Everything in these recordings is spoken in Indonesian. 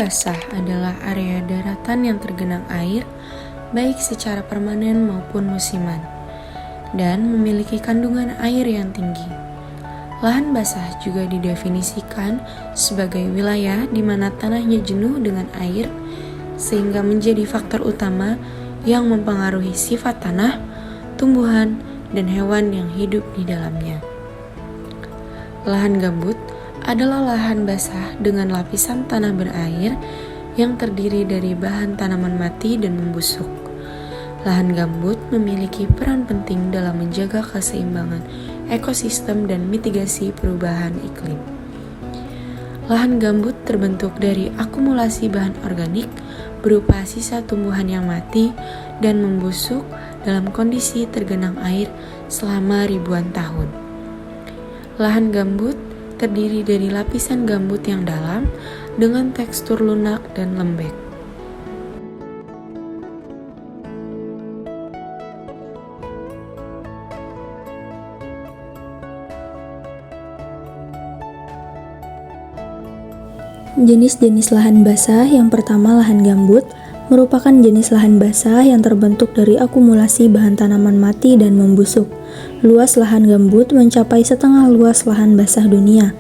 basah adalah area daratan yang tergenang air, baik secara permanen maupun musiman, dan memiliki kandungan air yang tinggi. Lahan basah juga didefinisikan sebagai wilayah di mana tanahnya jenuh dengan air, sehingga menjadi faktor utama yang mempengaruhi sifat tanah, tumbuhan, dan hewan yang hidup di dalamnya. Lahan gambut adalah lahan basah dengan lapisan tanah berair yang terdiri dari bahan tanaman mati dan membusuk. Lahan gambut memiliki peran penting dalam menjaga keseimbangan ekosistem dan mitigasi perubahan iklim. Lahan gambut terbentuk dari akumulasi bahan organik berupa sisa tumbuhan yang mati dan membusuk dalam kondisi tergenang air selama ribuan tahun. Lahan gambut terdiri dari lapisan gambut yang dalam dengan tekstur lunak dan lembek. Jenis-jenis lahan basah. Yang pertama, lahan gambut merupakan jenis lahan basah yang terbentuk dari akumulasi bahan tanaman mati dan membusuk. Luas lahan gambut mencapai setengah luas lahan basah dunia.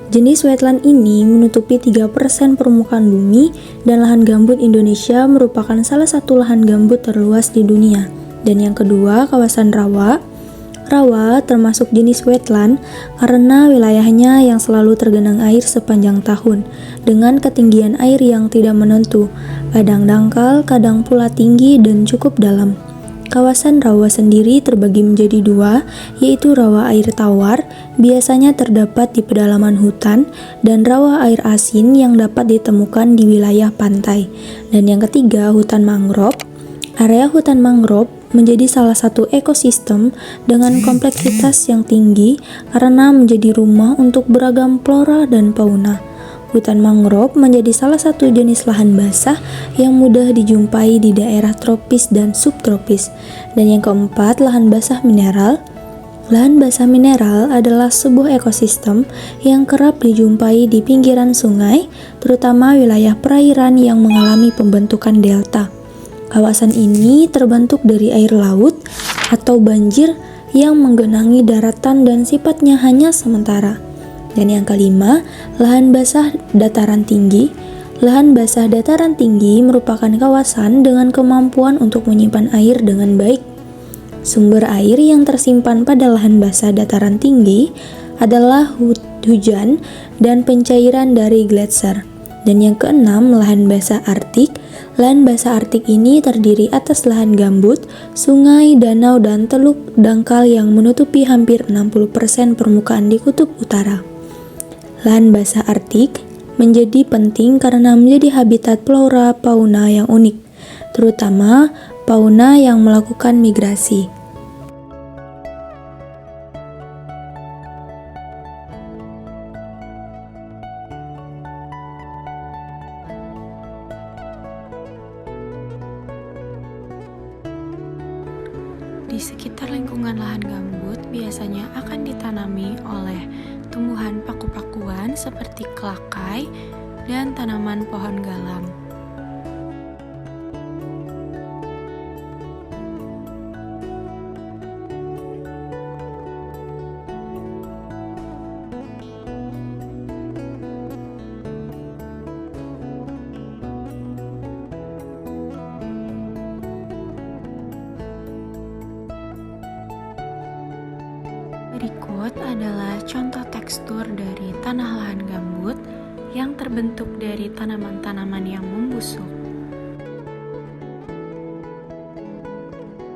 Jenis wetland ini menutupi 3% permukaan bumi, dan lahan gambut Indonesia merupakan salah satu lahan gambut terluas di dunia. Dan yang kedua, kawasan rawa. Rawa termasuk jenis wetland karena wilayahnya yang selalu tergenang air sepanjang tahun, dengan ketinggian air yang tidak menentu, kadang dangkal, kadang pula tinggi dan cukup dalam. Kawasan rawa sendiri terbagi menjadi dua, yaitu rawa air tawar, biasanya terdapat di pedalaman hutan, dan rawa air asin yang dapat ditemukan di wilayah pantai. Dan yang ketiga, hutan mangrove. Area hutan mangrove menjadi salah satu ekosistem dengan kompleksitas yang tinggi karena menjadi rumah untuk beragam flora dan fauna. Hutan mangrove menjadi salah satu jenis lahan basah yang mudah dijumpai di daerah tropis dan subtropis. Dan yang keempat, lahan basah mineral. Lahan basah mineral adalah sebuah ekosistem yang kerap dijumpai di pinggiran sungai, terutama wilayah perairan yang mengalami pembentukan delta. Kawasan ini terbentuk dari air laut atau banjir yang menggenangi daratan dan sifatnya hanya sementara. Dan yang kelima, lahan basah dataran tinggi. Lahan basah dataran tinggi merupakan kawasan dengan kemampuan untuk menyimpan air dengan baik. Sumber air yang tersimpan pada lahan basah dataran tinggi adalah hujan dan pencairan dari gletser. Dan yang keenam, lahan basah Arktik. Lahan basah Arktik ini terdiri atas lahan gambut, sungai, danau, dan teluk dangkal yang menutupi hampir 60% permukaan di kutub utara. Lahan basah Arktik menjadi penting karena menjadi habitat flora fauna yang unik, terutama fauna yang melakukan migrasi. Di sekitar lingkungan lahan gambut biasanya akan ditanami oleh tumbuhan paku-pakuan seperti kelakai dan tanaman pohon galam. Berikut adalah contoh tekstur dari tanah lahan gambut yang terbentuk dari tanaman-tanaman yang membusuk.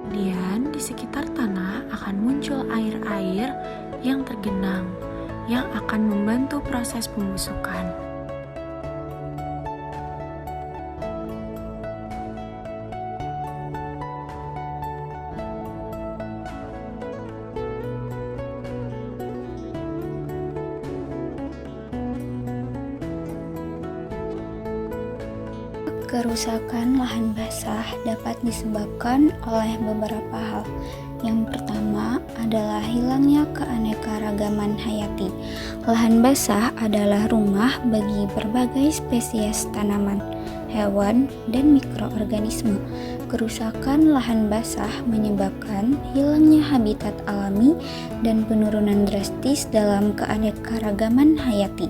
Kemudian di sekitar tanah akan muncul air-air yang tergenang yang akan membantu proses pembusukan. Kerusakan lahan basah dapat disebabkan oleh beberapa hal. Yang pertama adalah hilangnya keanekaragaman hayati. Lahan basah adalah rumah bagi berbagai spesies tanaman, hewan, dan mikroorganisme. Kerusakan lahan basah menyebabkan hilangnya habitat alami dan penurunan drastis dalam keanekaragaman hayati.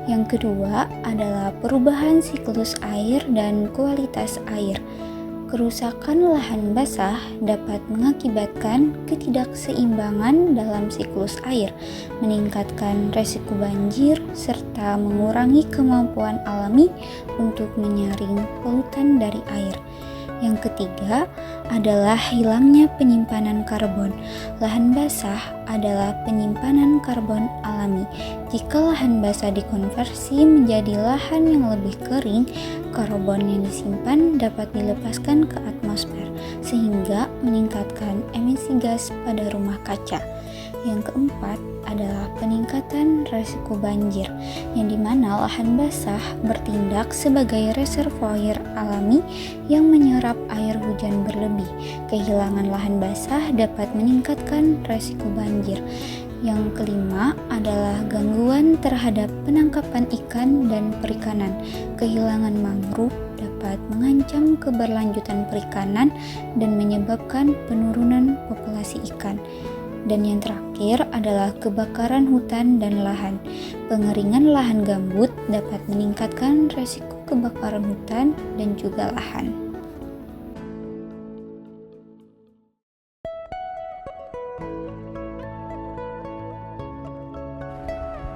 Yang kedua adalah perubahan siklus air dan kualitas air. Kerusakan lahan basah dapat mengakibatkan ketidakseimbangan dalam siklus air, meningkatkan resiko banjir, serta mengurangi kemampuan alami untuk menyaring polutan dari air. Yang ketiga adalah hilangnya penyimpanan karbon. Lahan basah adalah penyimpanan karbon alami. Jika lahan basah dikonversi menjadi lahan yang lebih kering, karbon yang disimpan dapat dilepaskan ke atmosfer, sehingga meningkatkan emisi gas pada rumah kaca. Yang keempat adalah peningkatan resiko banjir, yang dimana lahan basah bertindak sebagai reservoir alami yang menyerap air hujan berlebih. Kehilangan lahan basah dapat meningkatkan resiko banjir. Yang kelima adalah gangguan terhadap penangkapan ikan dan perikanan. Kehilangan mangrove dapat mengancam keberlanjutan perikanan dan menyebabkan penurunan populasi ikan. Dan yang terakhir adalah kebakaran hutan dan lahan. Pengeringan lahan gambut dapat meningkatkan resiko kebakaran hutan dan juga lahan.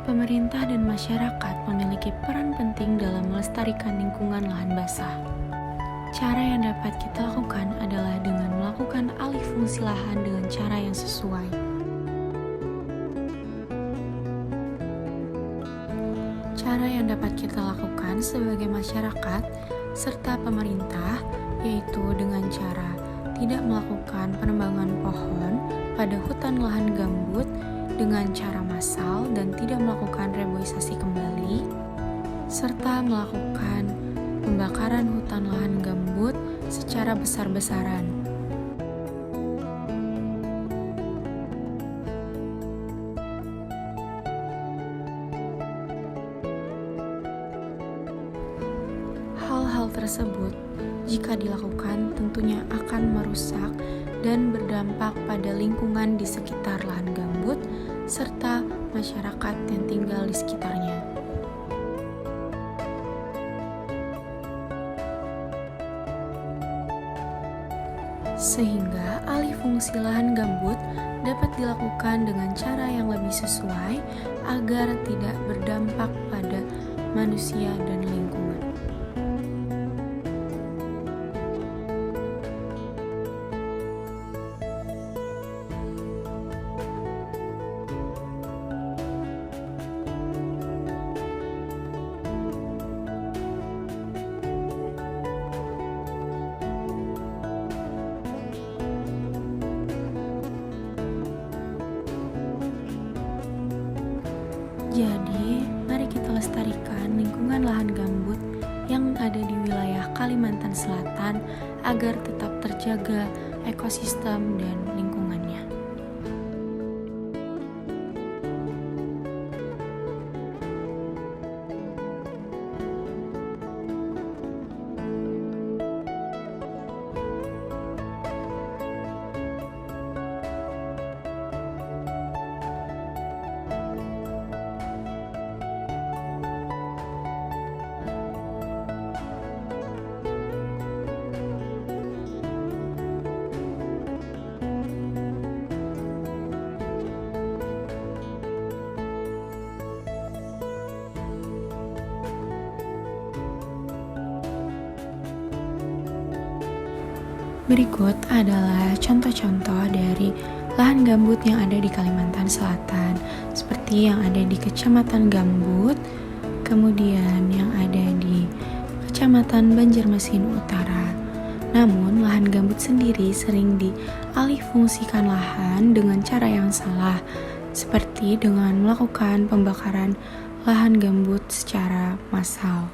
Pemerintah dan masyarakat memiliki peran penting dalam melestarikan lingkungan lahan basah. Cara yang dapat kita lakukan adalah dengan melakukan alih fungsi lahan dengan cara yang sesuai. Cara yang dapat kita lakukan sebagai masyarakat serta pemerintah yaitu dengan cara tidak melakukan penebangan pohon pada hutan lahan gambut dengan cara massal dan tidak melakukan reboisasi kembali, serta melakukan pembakaran hutan lahan gambut secara besar-besaran. Hal-hal tersebut, jika dilakukan, tentunya akan merusak dan berdampak pada lingkungan di sekitar lahan gambut serta masyarakat yang tinggal di sekitarnya. Sehingga alih fungsi lahan gambut dapat dilakukan dengan cara yang lebih sesuai agar tidak berdampak pada manusia dan lingkungan. Jadi, mari kita lestarikan lingkungan lahan gambut yang ada di wilayah Kalimantan Selatan agar tetap terjaga ekosistem dan lingkungannya. Berikut adalah contoh-contoh dari lahan gambut yang ada di Kalimantan Selatan, seperti yang ada di Kecamatan Gambut, kemudian yang ada di Kecamatan Banjarmasin Utara. Namun, lahan gambut sendiri sering dialihfungsikan lahan dengan cara yang salah, seperti dengan melakukan pembakaran lahan gambut secara massal.